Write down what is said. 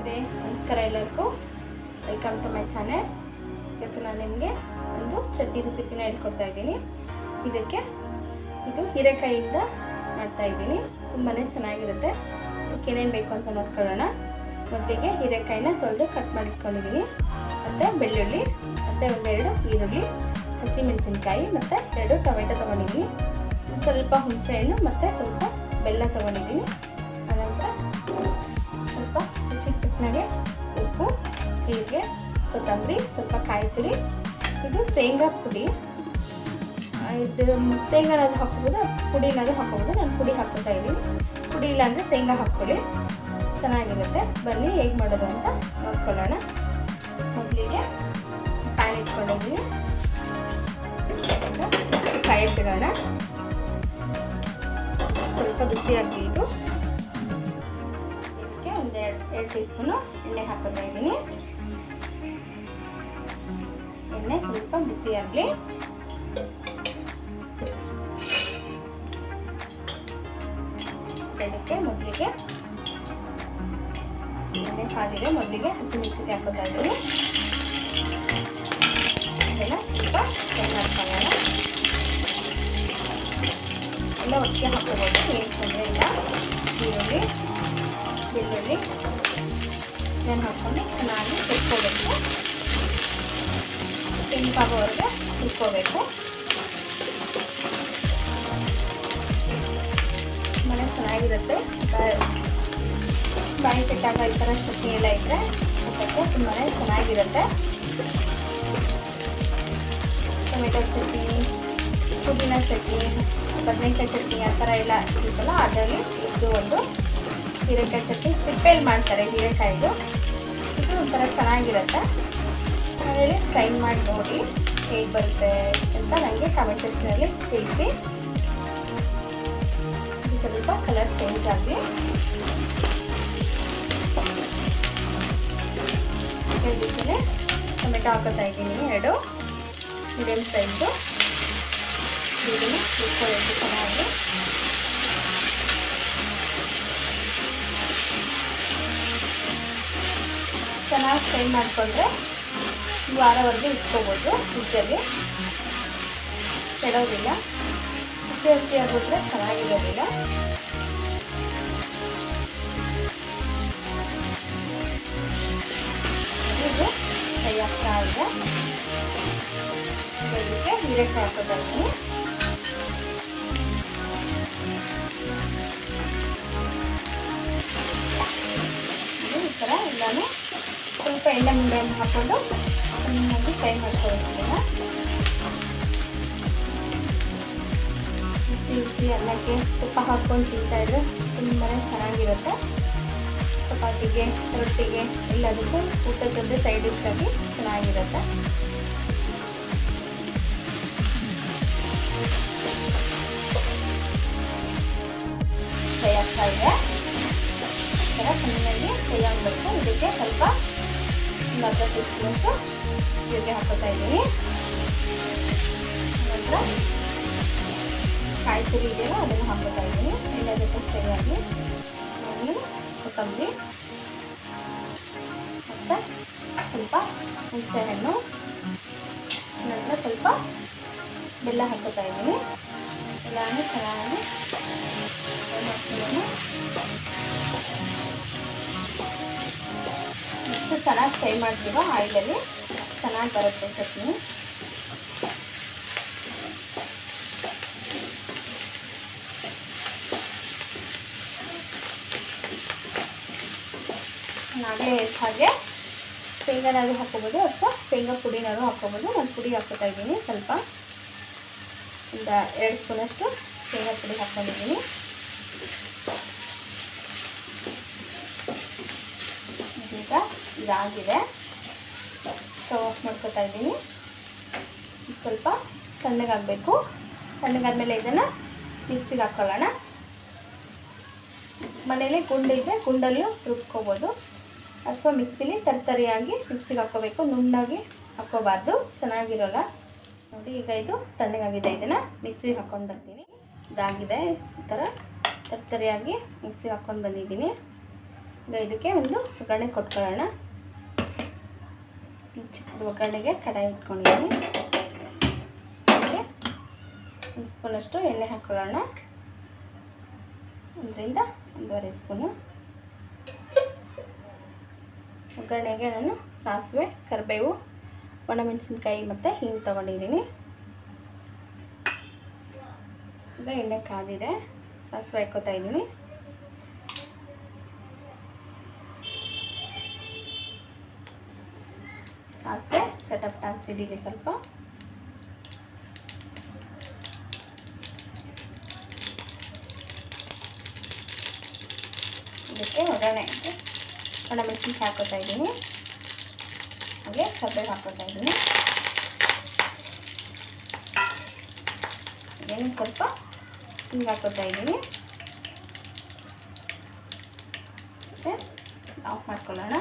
ಸ್ನೇಹಿತರೆ ನಮಸ್ಕಾರ ಎಲ್ಲರಿಗೂ. Welcome to my channel. ಇವತ್ತು ನಾನು ನಿಮಗೆ ಒಂದು ಚಟ್ನಿ ರೆಸಿಪಿನ ಹೇಳ್ಕೊಡ್ತಾ ಇದ್ದೀನಿ. ಇದಕ್ಕೆ ಇದು ಹೀರೆಕಾಯಿಯಿಂದ ಮಾಡ್ತಾ ಇದ್ದೀನಿ. ತುಂಬಾ ಚೆನ್ನಾಗಿರುತ್ತೆ. ಅದಕ್ಕೆ ಏನೇನು ಬೇಕು ಅಂತ ನೋಡ್ಕೊಳ್ಳೋಣ. ಮೊದಲಿಗೆ ಹೀರೆಕಾಯಿನ ತೊಳೆದು ಕಟ್ ಮಾಡಿ ಇಟ್ಕೊಂಡಿದ್ದೀನಿ. ಮತ್ತು ಬೆಳ್ಳುಳ್ಳಿ, ಮತ್ತು ಒಂದೆರಡು ಈರುಳ್ಳಿ, ಹಸಿಮೆಣಸಿನ್ಕಾಯಿ, ಮತ್ತು 2 ಟೊಮೆಟೊ ತೊಗೊಂಡಿದ್ದೀನಿ. ಸ್ವಲ್ಪ ಹುಣಸೆಹಣ್ಣು ಮತ್ತು ಸ್ವಲ್ಪ ಬೆಲ್ಲ ತೊಗೊಂಡಿದ್ದೀನಿ. ಆನಂತರ ಸ್ವಲ್ಪ ರುಚಿಗೆ ತಕ್ಕನಾಗೆ ಉಪ್ಪು, ಜೀರಿಗೆ, ಕೊತ್ತಂಬರಿ, ಸ್ವಲ್ಪ ಕಾಯಿ ತುರಿ. ಇದು ಶೇಂಗಾ ಪುಡಿ. ಇದು ಶೇಂಗಾನಾದ್ರೂ ಹಾಕ್ಬೋದು, ಪುಡಿನಾದ್ರೂ ಹಾಕ್ಬೋದು. ನಾನು ಪುಡಿ ಹಾಕ್ಕೊತಾ ಇದ್ದೀನಿ. ಪುಡಿ ಇಲ್ಲಾಂದರೆ ಶೇಂಗಾ ಹಾಕ್ಕೊಳ್ಳಿ, ಚೆನ್ನಾಗಿರುತ್ತೆ. ಬನ್ನಿ ಹೇಗೆ ಮಾಡೋದು ಅಂತ ನೋಡ್ಕೊಳ್ಳೋಣ. ಮೊದಲಿಗೆ ಪ್ಯಾನ್ ಇಟ್ಕೊಂಡಿದ್ದೀನಿ. ಕಾಯಿ ಇಡೋಣ. ಸ್ವಲ್ಪ ಬಿಸಿ ಆಗಲಿ. ಇದು ಇದಕ್ಕೆ ಒಂದು 2 ಟೀ ಸ್ಪೂನು ಎಣ್ಣೆ ಹಾಕೋತಾ ಇದ್ದೀನಿ. ಎಣ್ಣೆ ಸ್ವಲ್ಪ ಬಿಸಿ ಆಗಲಿ. ಇದಕ್ಕೆ ಮೊದಲಿಗೆ ಎಣ್ಣೆ ಕಾದಿದೆ. ಮೊದಲಿಗೆ ಹಸಿಮೆಣಸಿನಕಾಯಿ ಹಾಕೋತಾ ಇದ್ದೀನಿ. ಇದೆಲ್ಲ ಸ್ವಲ್ಪ ಫ್ರೈ ಮಾಡ್ಕೊಳ್ಳೋಣ. ಎಲ್ಲ ಒಟ್ಟಿಗೆ ಹಾಕೋಬೋದು, ಏನು ತೊಂದರೆ ಇಲ್ಲ. ಈರುಳ್ಳಿ, ಬೆಳ್ಳುಳ್ಳಿ ಇದನ್ನು ಹಾಕ್ಕೊಂಡು ಚೆನ್ನಾಗಿ ಹುರ್ಕೋಬೇಕು. ಕೆಂಪಾಗೋವರೆಗೆ ಹುರ್ಕೋಬೇಕು. ತುಂಬಾ ಚೆನ್ನಾಗಿರುತ್ತೆ. ಬಾಯಿ ಕೆಟ್ಟಾಗ ಈ ಥರ ಚಟ್ನಿ ಎಲ್ಲ ಇದ್ದರೆ ಅದಕ್ಕೆ ತುಂಬಾ ಚೆನ್ನಾಗಿರುತ್ತೆ. ಟೊಮೆಟೊ ಚಟ್ನಿ, ಪುದೀನ ಚಟ್ನಿ, ಬದನೆಕಾಯಿ ಚಟ್ನಿ ಆ ಥರ ಎಲ್ಲ ಇರುತ್ತಲ್ಲ, ಅದರಲ್ಲಿ ಇದು ಒಂದು ಹೀರೆಕಾಯಿ ಚಟ್ನಿ ಸಿಪ್ಪೆಯಲ್ಲಿ ಮಾಡ್ತಾರೆ ಹೀರೆಕಾಯಿದು. ಇದು ಒಂಥರ ಚೆನ್ನಾಗಿರುತ್ತೆ. ಮನೇಲಿ ಟ್ರೈ ಮಾಡಿ ನೋಡಿ ಹೇಗೆ ಬರುತ್ತೆ ಅಂತ ನನಗೆ ಕಮೆಂಟ್ ಸೆಕ್ಷನಲ್ಲಿ ತಿಳಿಸಿ. ಇದು ಸ್ವಲ್ಪ ಕಲರ್ ಚೇಂಜ್ ಆಗಲಿ. ಇದಕ್ಕೆ ಟೊಮೆಟೊ ಹಾಕೋತಾ ಇದ್ದೀನಿ. 2 ಮೀಡಿಯಮ್ ಸೈಜು. ಇದನ್ನು ಹುರ್ಕೊಳ್ಳೋದು ಚೆನ್ನಾಗಿ. ಚೆನ್ನಾಗಿ ಫ್ರೈ ಮಾಡಿಕೊಂಡ್ರೆ ವಾರವರೆಗೂ ಇಟ್ಕೋಬೋದು. ಫ್ರಿಜ್ಜಲ್ಲಿ ಕೆಡೋದಿಲ್ಲ. ಹಸಿ ಹಸಿ ಆಗಿಬಿಟ್ರೆ ಚೆನ್ನಾಗಿರೋದಿಲ್ಲ. ಇದು ಫ್ರೈ ಆಗ್ತಾ ಇದೆ. ಇದಕ್ಕೆ ಹೀರೆಕಾಯಿ ಹಾಕೋತಾ ಇದ್ದೀನಿ. ಈ ಥರ ಎಲ್ಲನೂ ಸ್ವಲ್ಪ ಎಣ್ಣೆ ಮುಂದೆ ಹಾಕ್ಕೊಂಡು ಚೆನ್ನಾಗಿ ಫ್ರೈ ಮಾಡ್ಕೊಳ್ತೀನಿ. ಬಿಸಿ ಅನ್ನಕ್ಕೆ ತುಪ್ಪ ಹಾಕ್ಕೊಂಡು ತಿಂತಾಯಿದ್ರೆ ತುಂಬಾ ಚೆನ್ನಾಗಿರುತ್ತೆ. ಚಪಾತಿಗೆ, ರೊಟ್ಟಿಗೆ ಎಲ್ಲದಕ್ಕೂ ಊಟದ ಜೊತೆ ಸೈಡ್ ಡಿಶ್ ಆಗಿ ಚೆನ್ನಾಗಿರುತ್ತೆ. ಫ್ರೈ ಆಗ್ತಾ ಇದೆ. ಈ ಥರ ಚೆನ್ನಾಗಿ ಫ್ರೈ ಆಗಬೇಕು. ಇದಕ್ಕೆ ಸ್ವಲ್ಪ ಒಂದು ಅರ್ಧ ಟೀ ಸ್ಪೂನ್ಸು ಜೀರಿಗೆ ಹಾಕೋತಾ ಇದ್ದೀನಿ. ನಂತರ ಕಾಯಿ ತುರಿ ಇದೆಯಲ್ಲ ಅದನ್ನು ಹಾಕೋತಾ ಇದ್ದೀನಿ. ಎಣ್ಣೆ ಜೊತೆ ಸರಿಯಾಗಿ ಕೊತ್ತಂಬರಿ ಮತ್ತು ಸ್ವಲ್ಪ ಹುಣಸೆಹಣ್ಣು, ನಂತರ ಸ್ವಲ್ಪ ಬೆಲ್ಲ ಹಾಕೋತಾ ಇದ್ದೀನಿ. ಎಲ್ಲನೂ ಚೆನ್ನಾಗಿ ಎಷ್ಟು ಚೆನ್ನಾಗಿ ಫ್ರೈ ಮಾಡ್ತೀವೋ ಆಯಿಲಲ್ಲಿ ಚೆನ್ನಾಗಿ ಬರುತ್ತೆ ಚಟ್ನಿ. ಹಾಗೆ ಹಾಗೆ ಶೇಂಗಾನಾದ್ರೂ ಹಾಕ್ಕೋಬೋದು ಅಥವಾ ಶೇಂಗಾ ಪುಡಿನಾದ್ರೂ ಹಾಕ್ಕೋಬೋದು. ನಾನು ಪುಡಿ ಹಾಕ್ಕೋತಾ ಇದ್ದೀನಿ. ಸ್ವಲ್ಪ ಒಂದು 2 ಸ್ಪೂನಷ್ಟು ಶೇಂಗಾ ಪುಡಿ ಹಾಕ್ಕೊಂಡಿದ್ದೀನಿ. ಈಗ ಇದಾಗಿದೆ. ಸ್ಟವ್ ಆಫ್ ಮಾಡ್ಕೊತಾ ಇದ್ದೀನಿ. ಸ್ವಲ್ಪ ತಣ್ಣಗಾಗಬೇಕು. ತಣ್ಣಗಾದ್ಮೇಲೆ ಇದನ್ನು ಮಿಕ್ಸಿಗೆ ಹಾಕ್ಕೊಳ್ಳೋಣ. ಮನೇಲಿ ಗುಂಡಿದೆ, ಗುಂಡಲ್ಲೂ ರುಬ್ಕೋಬೋದು ಅಥವಾ ಮಿಕ್ಸಿಲಿ ತರ್ತರಿಯಾಗಿ ಮಿಕ್ಸಿಗೆ ಹಾಕ್ಕೋಬೇಕು. ನುಣ್ಣಾಗಿ ಹಾಕ್ಕೋಬಾರ್ದು, ಚೆನ್ನಾಗಿರೋಲ್ಲ. ನೋಡಿ ಈಗ ಇದು ತಣ್ಣಗಾಗಿದೆ. ಇದನ್ನು ಮಿಕ್ಸಿಗೆ ಹಾಕ್ಕೊಂಡು ಬರ್ತೀನಿ. ಇದಾಗಿದೆ. ಈ ಥರ ತರ್ತರಿಯಾಗಿ ಮಿಕ್ಸಿಗೆ ಹಾಕ್ಕೊಂಡು ಬಂದಿದ್ದೀನಿ. ಈಗ ಇದಕ್ಕೆ ಒಂದು ಒಗ್ಗರಣೆ ಕೊಟ್ಕೊಳ್ಳೋಣ. ಚಿಕ್ಕದು ಒಗ್ಗರಣೆಗೆ ಕಡಾಯಿ ಇಟ್ಕೊಂಡಿದ್ದೀನಿ. ಅದಕ್ಕೆ ಒಂದು ಸ್ಪೂನಷ್ಟು ಎಣ್ಣೆ ಹಾಕ್ಕೊಳ್ಳೋಣ. 1 ರಿಂದ 1.5 ಸ್ಪೂನು. ಒಗ್ಗರಣೆಗೆ ನಾನು ಸಾಸಿವೆ, ಕರಿಬೇವು, ಒಣಮೆಣಸಿನ್ಕಾಯಿ ಮತ್ತು ಹಿಂಗೆ ತೊಗೊಂಡಿದ್ದೀನಿ. ಈಗ ಎಣ್ಣೆ ಕಾದಿದೆ, ಸಾಸಿವೆ ಹಾಕ್ಕೋತಾ ಇದ್ದೀನಿ. ಸಾಸಿವೆ ಚಟಪಟ ಸಿಡಿಲಿ ಸ್ವಲ್ಪ. ಇದಕ್ಕೆ ಒಗ್ಗರಣೆ ಒಣಮೆಣಸಿನ್ಕಾಯಿ ಹಾಕ್ಕೋತಾ ಇದ್ದೀನಿ. ಹಾಗೆ ಕರಿಬೇವು ಹಾಕ್ಕೋತಾ ಇದ್ದೀನಿ. ಏನು ಸ್ವಲ್ಪ ಹಿಂಗೆ ಹಾಕ್ಕೋತಾ ಇದ್ದೀನಿ. ಆಫ್ ಮಾಡ್ಕೊಳ್ಳೋಣ.